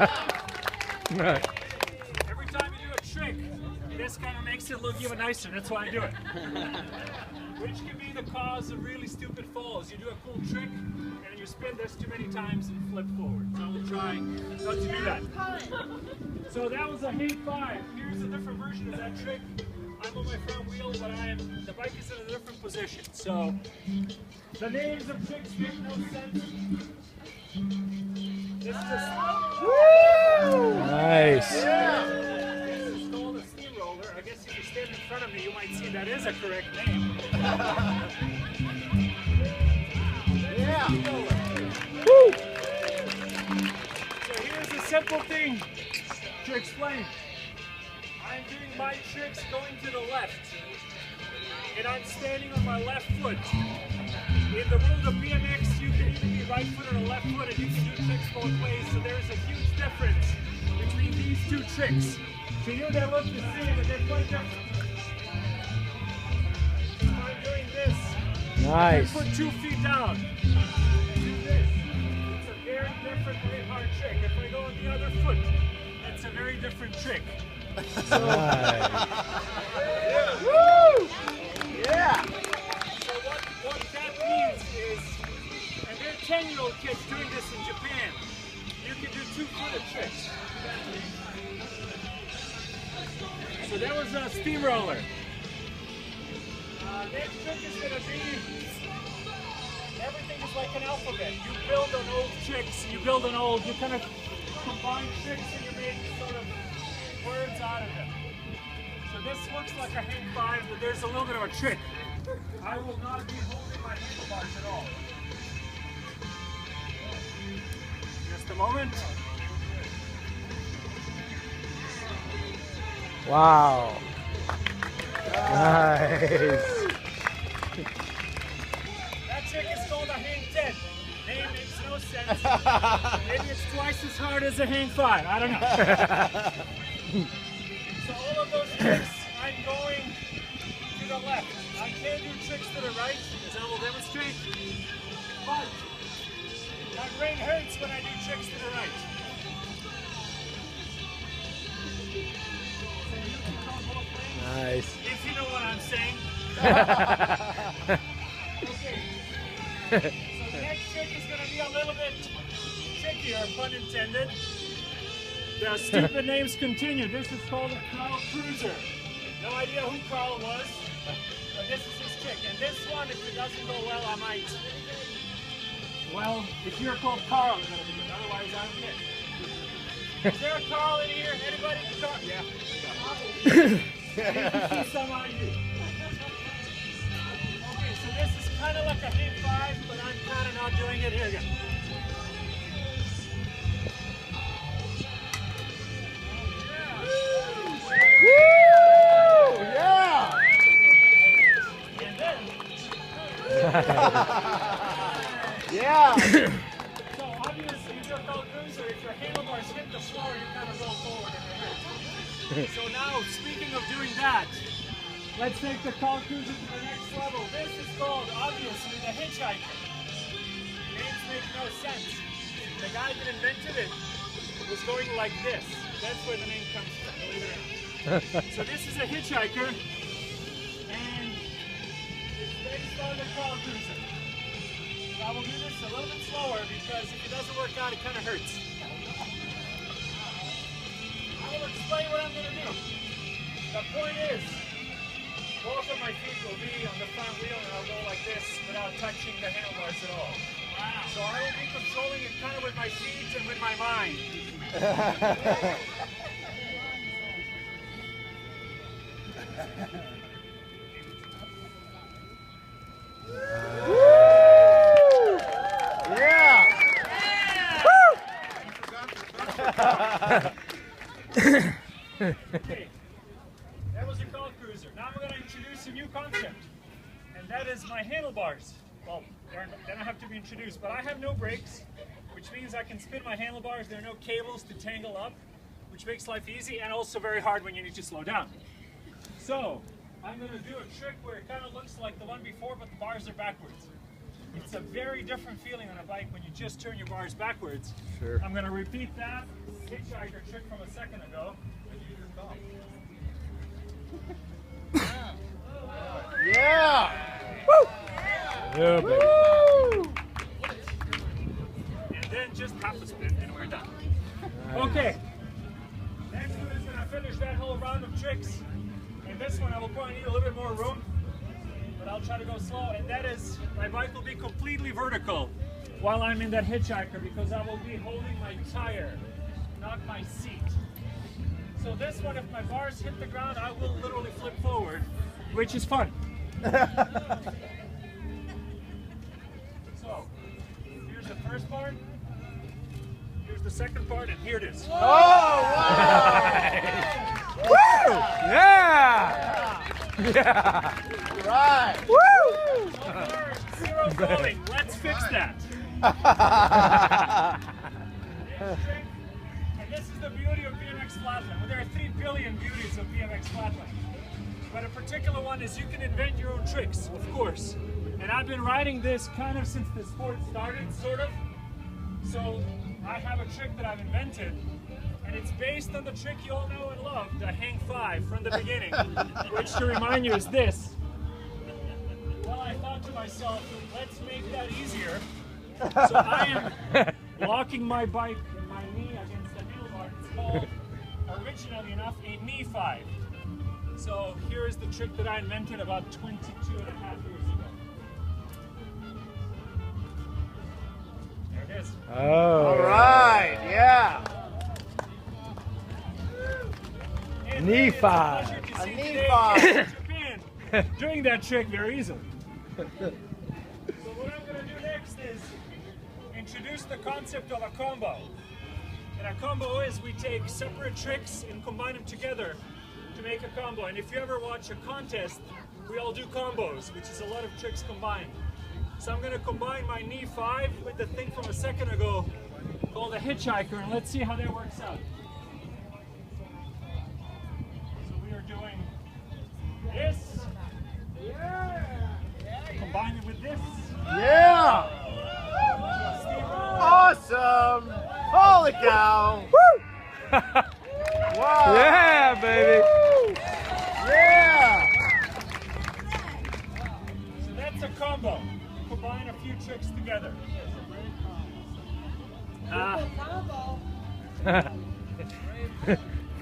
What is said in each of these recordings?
Right. Every time you do a trick, this kind of makes it look even nicer. That's why I do it. Which can be the cause of really stupid falls. You do a cool trick, and you spin this too many times and flip forward. So we'll try not to do that. So that was a hang 5. Here's a different version of that trick. I'm on my front wheel, but the bike is in a different position. So the names of tricks make no sense. This is a Nice. yeah. This is called a steamroller. I guess if you stand in front of me, you might see that is a correct name. Yeah. Woo. So here's a simple thing to explain. I'm doing my tricks going to the left, and I'm standing on my left foot. In the world of BMX, you can either be right foot or left foot, and you can do tricks both ways. So there's a huge difference between these two tricks. To you, they look the same, but they're quite different. If I'm doing this, Nice. I put 2 feet down. Do this. It's a very different, very hard trick. If I go on the other foot, that's a very different trick. So, Woo! yeah. So what that means is, and there are 10-year-old kids doing this in Japan. You can do 2-footed tricks. So that was a steamroller. Next trick is going to be, everything is like an alphabet. You build on old tricks, you kind of combine tricks and you make sort of words out of it. So this looks like a hang 5, but there's a little bit of a trick. I will not be holding my handlebars at all. Just a moment. Wow. Nice. That trick is called a hang 10. Name makes no sense. Maybe it's twice as hard as a hang 5. I don't know. So all of those tricks, I'm going to the left. I can't do tricks to the right, as I will demonstrate. But my brain hurts when I do tricks to the right. So you can go both ways. Nice. If you know what I'm saying. Okay. So the next trick is going to be a little bit trickier, pun intended. The stupid names continue. This is called a Carl Cruiser. No idea who Carl was, but this is his trick. And this one, if it doesn't go well, I might. Well, if you're called Carl, you're going to be good. Otherwise, I don't get. Is there a Carl in here? Anybody? Carl? Yeah. See some ID. Okay, so this is kind of like a hang 5, but I'm kind of not doing it. Here we go. Woo! Yeah! And then, Yeah! so obviously, if you're called cruiser, if your handlebars hit the floor, you kind of roll forward and it hurts. So now, speaking of doing that, let's take the call cruiser to the next level. This is called, obviously, the hitchhiker. Names make no sense. The guy that invented it was going like this. That's where the name comes from, believe it or not. So this is a hitchhiker, and it's based on the call cruiser. So I will do this a little bit slower because if it doesn't work out, it kind of hurts. I will explain what I'm going to do. The point is, both of my feet will be on the front wheel and I'll go like this without touching the handlebars at all. Wow. So I will be controlling it kind of with my feet and with my mind. Yeah! Okay, that was a call cruiser. Now I'm going to introduce a new concept, and that is my handlebars. Well, they don't have to be introduced, but I have no brakes, which means I can spin my handlebars. There are no cables to tangle up, which makes life easy and also very hard when you need to slow down. So, I'm going to do a trick where it kind of looks like the one before, but the bars are backwards. It's a very different feeling on a bike when you just turn your bars backwards. Sure. I'm going to repeat that. hitchhiker trick from a second ago. Yeah. Yeah, baby. Woo. And then just half a spin and we're done. Okay. Next one is going to finish that whole round of tricks. And this one I will probably need a little bit more room, but I'll try to go slow. And that is, my bike will be completely vertical while I'm in that hitchhiker because I will be holding my tire, not my seat. So this one, if my bars hit the ground, I will literally flip forward, which is fun. So, here's the first part, here's the second part, and here it is. Oh, wow. Woo. Yeah! Yeah! Right. Woo! So far, zero falling. Let's fix that. And this is the beauty of BMX Flatland. Well, there are 3 billion beauties of BMX Flatland. But a particular one is you can invent your own tricks, of course. And I've been riding this kind of since the sport started, sort of. So I have a trick that I've invented, and it's based on the trick you all know and love, the hang 5 from the beginning, which to remind you is this. Well, I thought to myself, let's make that easier. So I am locking my bike and my knee against the handlebar. It's called, originally enough, a knee 5. So here is the trick that I invented about 22 and a half years ago. There it is. Oh. All right. Yeah. And Knee it's a 5. pleasure to A see knee today 5. in Japan doing that trick very easily. So what I'm going to do next is introduce the concept of a combo. And a combo is we take separate tricks and combine them together to make a combo. And if you ever watch a contest, we all do combos, which is a lot of tricks combined. So I'm going to combine my knee 5 with the thing from a second ago called a hitchhiker, and let's see how that works out. So we are doing this, combine it with this. Yeah. Awesome. Holy cow. Woo! Wow. Yeah, baby. Yeah. So that's a combo. Combine a few tricks together.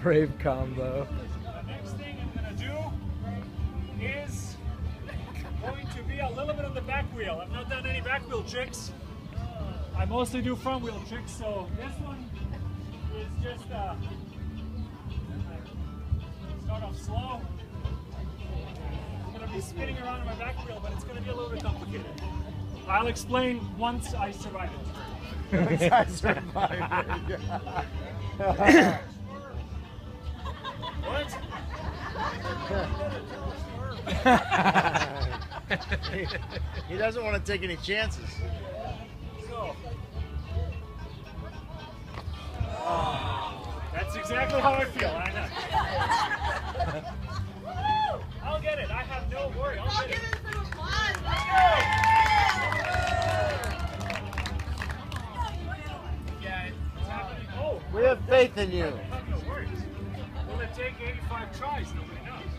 Brave combo. The next thing I'm going to do is going to be a little bit on the back wheel. I've not done any back wheel tricks. I mostly do front wheel tricks, so this one is just start off slow. I'm going to be spinning around on my back wheel, but it's going to be a little bit complicated. I'll explain once I survive it. I survived it. What? He doesn't want to take any chances. So, that's exactly how I feel. I know. I'll get it. I have no worry. I'll get it. Yeah, it's happening. Oh, We have faith in you. I have no worries. Will it take 85 tries? Nobody knows.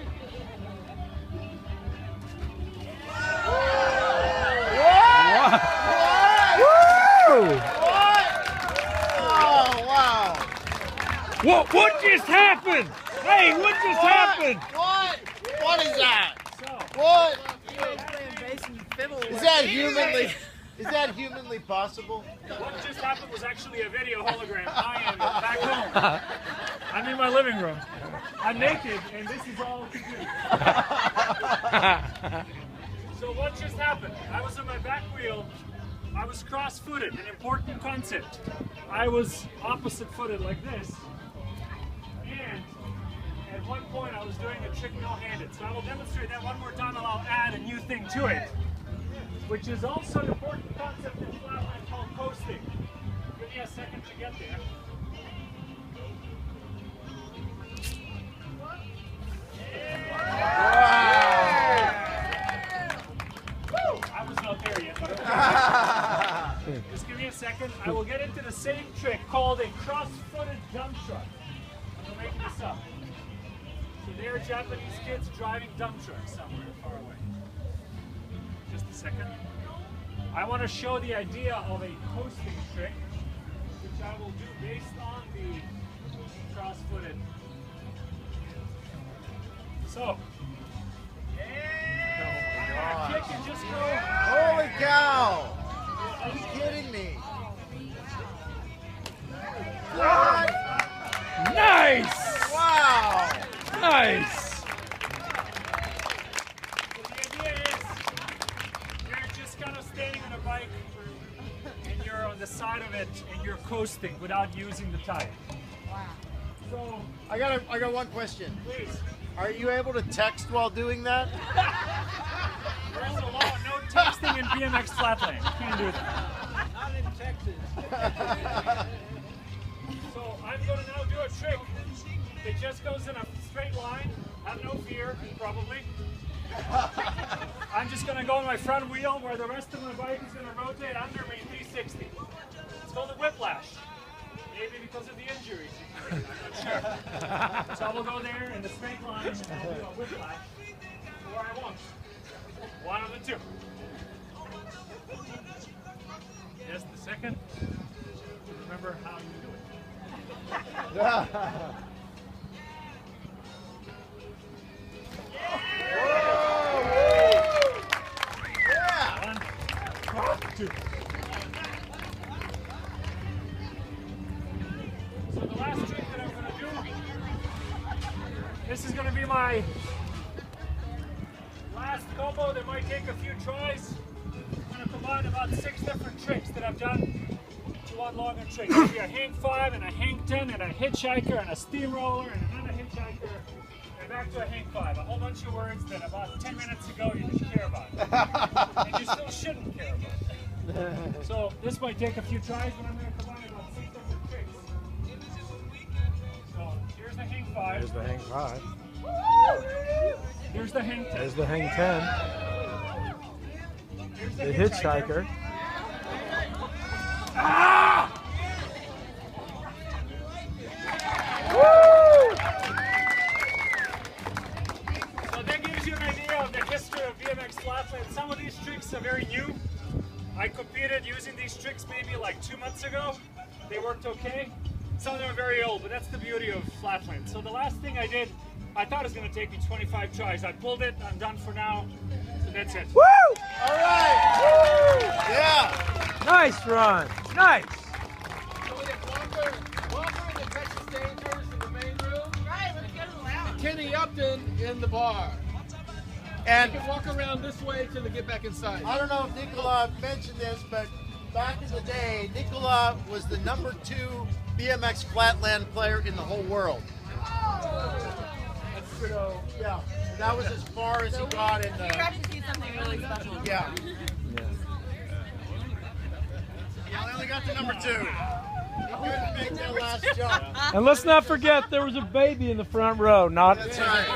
Woo! What? Oh, wow. What just happened? Hey, what just happened? What? What is that? So, What? Is Is that humanly possible? what just happened was actually a video hologram. I am back home. I'm in my living room. I'm naked, and this is all computer. So what just happened? I was on my back wheel. I was cross-footed, an important concept. I was opposite-footed like this. And at one point I was doing a trick no-handed. So I will demonstrate that one more time, and I'll add a new thing to it, which is also an important concept in Flatland called coasting. Give me a second to get there. I was not there yet. Just give me a second. I will get into the same trick called a cross-footed jump truck. I'm making this up. So they're Japanese kids driving dump trucks somewhere far away. Just a second. I want to show the idea of a coasting trick, which I will do based on the cross-footed. So, I'm gonna kick and just go. Holy cow! Are you kidding me? What? Nice! Wow! Nice! So the idea is, you're just kind of standing on a bike, and you're on the side of it, and you're coasting without using the tire. Wow. So, I got one question. please. Are you able to text while doing that? There's a law, no texting in BMX Flatland. You can't do that. Not in Texas. So I'm going to now do a trick that just goes in a straight line. Have no fear, probably. I'm just going to go on my front wheel where the rest of my bike is going to rotate under me 360. It's called a whiplash. Maybe because of the injuries. I'm not sure. So I will go there in the straight line and I'll do a whiplash where I want. One of the two. Just a second. Remember how you do it. Yeah! One, two. So the last trick that I'm going to do, this is going to be my last combo that might take a few tries. I'm going to combine about 6 different tricks that I've done to one longer trick. Maybe a hang 5 and a hang 10 and a hitchhiker and a steamroller and another hitchhiker and back to a hang 5. A whole bunch of words that about 10 minutes ago you didn't care about. And you still shouldn't care about. So this might take a few tries, but I'm going to combine about 6 different tricks. So here's the hang 5. There's the hang 5. Here's the hang 10. There's the hang 10. Here's The hitchhiker. Ah! Woo! So that gives you an idea of the history of BMX Flatland. Some of these tricks are very new. I competed using these tricks maybe like 2 months ago. They worked okay. Some of them are very old, but that's the beauty of Flatland. So the last thing I did, I thought it was going to take me 25 tries. I pulled it. I'm done for now. So that's it. Woo! All right! Woo! Yeah! Nice run. Nice. So we have Walker in the Texas Rangers in the main room. Right, let's go to the lounge. And Kenny Upton in the bar. And You can walk around this way till they get back inside. I don't know if Nikola mentioned this, but back in the day, Nikola was the #2 BMX Flatland player in the whole world. That's true. So, yeah, that was as far as he got in You're the. about to see something really special. Yeah. Yeah, I only got to #2. He couldn't make that last jump. And let's not forget there was a baby in the front row. Not. That's right.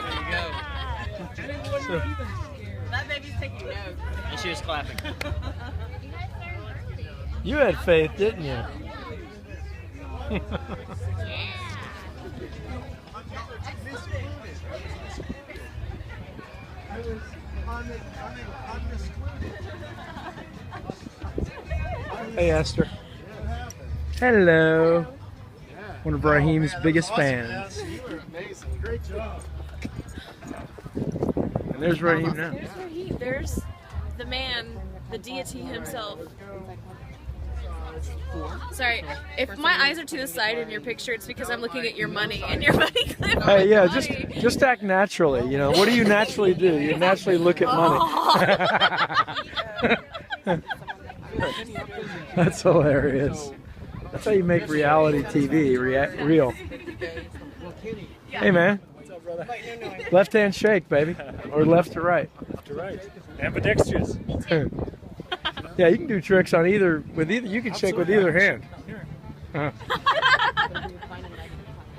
That baby's taking notes. And she was clapping. You had faith, didn't you? Hey, Esther. Hello. One of Raheem's biggest fans. You were amazing. Great job. And there's Raheem now. There's Raheem. There's the man, the deity himself. Sorry, if my eyes are to the side in your picture, it's because I'm looking at your money and your money clip. Hey, yeah, just act naturally. You know, what do you naturally do? You naturally look at money. That's hilarious. That's how you make reality TV real. Hey, man. Left hand shake, baby, or left to right. Left to right. Ambidextrous. Yeah, you can do tricks on either. You can shake with either hand. Here. Huh.